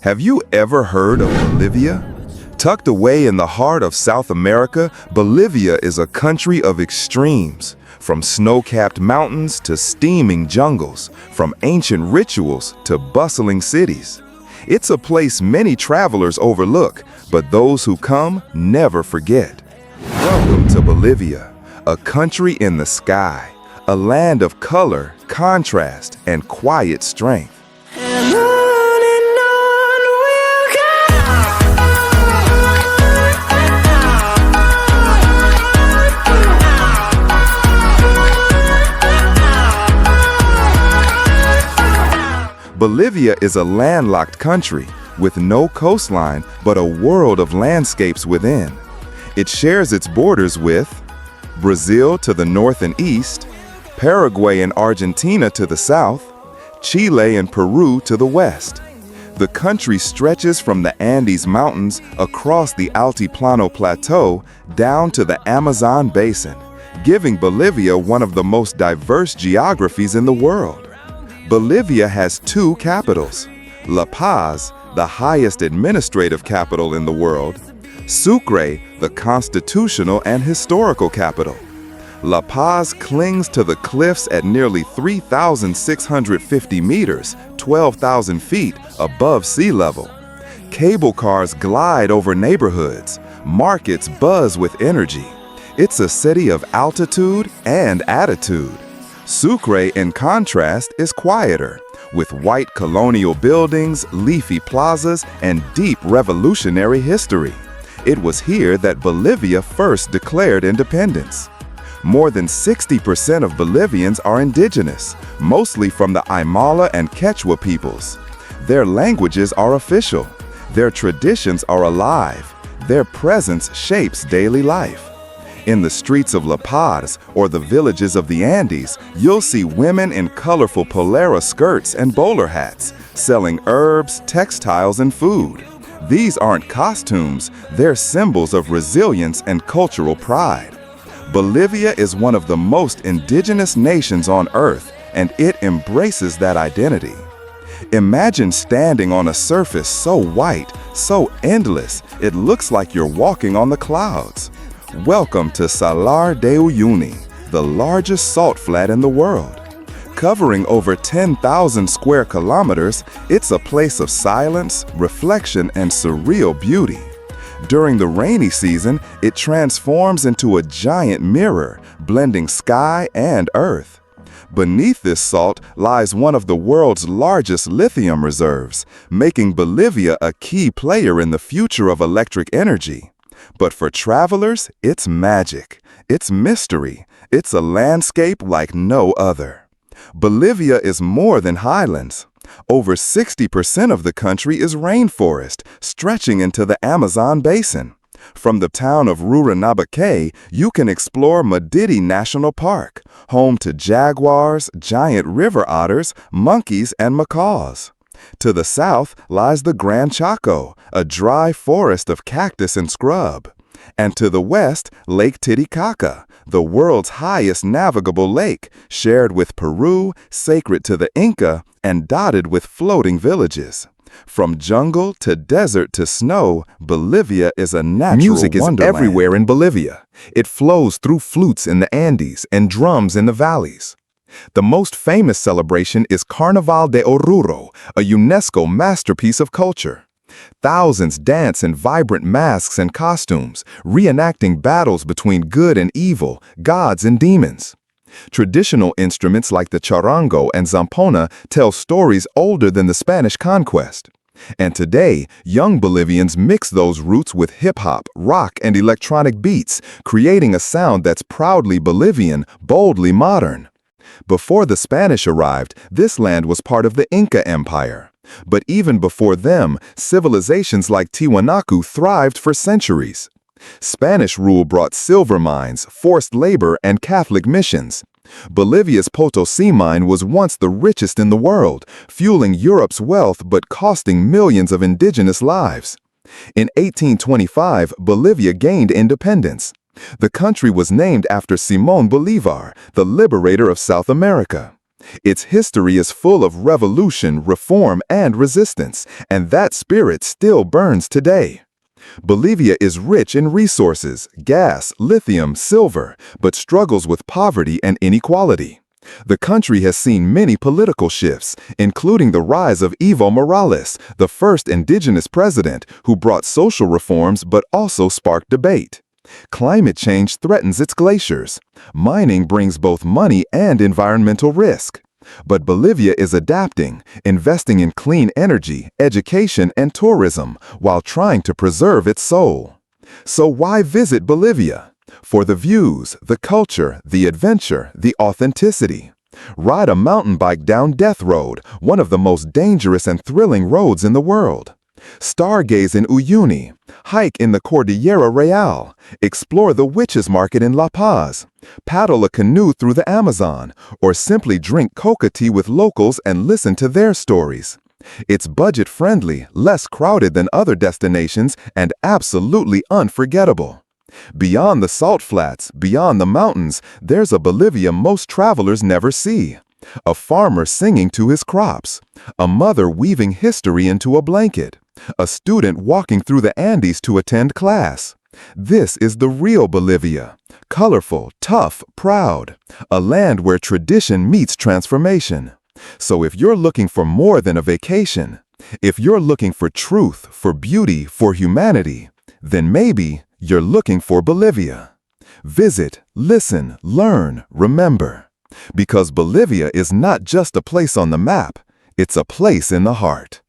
Have you ever heard of Bolivia? Tucked away in the heart of South America, Bolivia is a country of extremes. From snow-capped mountains to steaming jungles, from ancient rituals to bustling cities. It's a place many travelers overlook, but those who come never forget. Welcome to Bolivia, a country in the sky, a land of color, contrast, and quiet strength. Bolivia is a landlocked country with no coastline but a world of landscapes within. It shares its borders with Brazil to the north and east, Paraguay and Argentina to the south, Chile and Peru to the west. The country stretches from the Andes Mountains across the Altiplano Plateau down to the Amazon Basin, giving Bolivia one of the most diverse geographies in the world. Bolivia has two capitals, La Paz, the highest administrative capital in the world, Sucre, the constitutional and historical capital. La Paz clings to the cliffs at nearly 3,650 meters, 12,000 feet above sea level. Cable cars glide over neighborhoods, markets buzz with energy. It's a city of altitude and attitude. Sucre, in contrast, is quieter, with white colonial buildings, leafy plazas, and deep revolutionary history. It was here that Bolivia first declared independence. More than 60% of Bolivians are indigenous, mostly from the Aymara and Quechua peoples. Their languages are official. Their traditions are alive. Their presence shapes daily life. In the streets of La Paz or the villages of the Andes, you'll see women in colorful polera skirts and bowler hats, selling herbs, textiles, and food. These aren't costumes, they're symbols of resilience and cultural pride. Bolivia is one of the most indigenous nations on Earth, and it embraces that identity. Imagine standing on a surface so white, so endless, it looks like you're walking on the clouds. Welcome to Salar de Uyuni, the largest salt flat in the world. Covering over 10,000 square kilometers, it's a place of silence, reflection, and surreal beauty. During the rainy season, it transforms into a giant mirror, blending sky and earth. Beneath this salt lies one of the world's largest lithium reserves, making Bolivia a key player in the future of electric energy. But for travelers, it's magic, it's mystery, it's a landscape like no other. Bolivia is more than highlands. Over 60% of the country is rainforest, stretching into the Amazon basin. From the town of Rurrenabaque, you can explore Madidi National Park, home to jaguars, giant river otters, monkeys, and macaws. To the south lies the Gran Chaco, a dry forest of cactus and scrub. And to the west, Lake Titicaca, the world's highest navigable lake, shared with Peru, sacred to the Inca, and dotted with floating villages. From jungle to desert to snow, Bolivia is a natural Music is wonderland. everywhere in Bolivia. It flows through flutes in the Andes and drums in the valleys. The most famous celebration is Carnaval de Oruro, a UNESCO masterpiece of culture. Thousands dance in vibrant masks and costumes, reenacting battles between good and evil, gods and demons. Traditional instruments like the charango and zampona tell stories older than the Spanish conquest. And today, young Bolivians mix those roots with hip-hop, rock, and electronic beats, creating a sound that's proudly Bolivian, boldly modern. Before the Spanish arrived, this land was part of the Inca Empire. But even before them, civilizations like Tiwanaku thrived for centuries. Spanish rule brought silver mines, forced labor, and Catholic missions. Bolivia's Potosí mine was once the richest in the world, fueling Europe's wealth but costing millions of indigenous lives. In 1825, Bolivia gained independence. The country was named after Simón Bolívar, the liberator of South America. Its history is full of revolution, reform, and resistance, and that spirit still burns today. Bolivia is rich in resources, gas, lithium, silver, but struggles with poverty and inequality. The country has seen many political shifts, including the rise of Evo Morales, the first indigenous president who brought social reforms but also sparked debate. Climate change threatens its glaciers. Mining brings both money and environmental risk. But Bolivia is adapting, investing in clean energy, education, and tourism while trying to preserve its soul. So why visit Bolivia? For the views, the culture, the adventure, the authenticity. Ride a mountain bike down Death Road, one of the most dangerous and thrilling roads in the world. Stargaze in Uyuni, hike in the Cordillera Real, explore the Witches Market in La Paz, paddle a canoe through the Amazon, or simply drink coca tea with locals and listen to their stories. It's budget-friendly, less crowded than other destinations, and absolutely unforgettable. Beyond the salt flats, beyond the mountains, there's a Bolivia most travelers never see. A farmer singing to his crops, a mother weaving history into a blanket, a student walking through the Andes to attend class. This is the real Bolivia, colorful, tough, proud, a land where tradition meets transformation. So if you're looking for more than a vacation, if you're looking for truth, for beauty, for humanity, then maybe you're looking for Bolivia. Visit, listen, learn, remember. Because Bolivia is not just a place on the map, it's a place in the heart.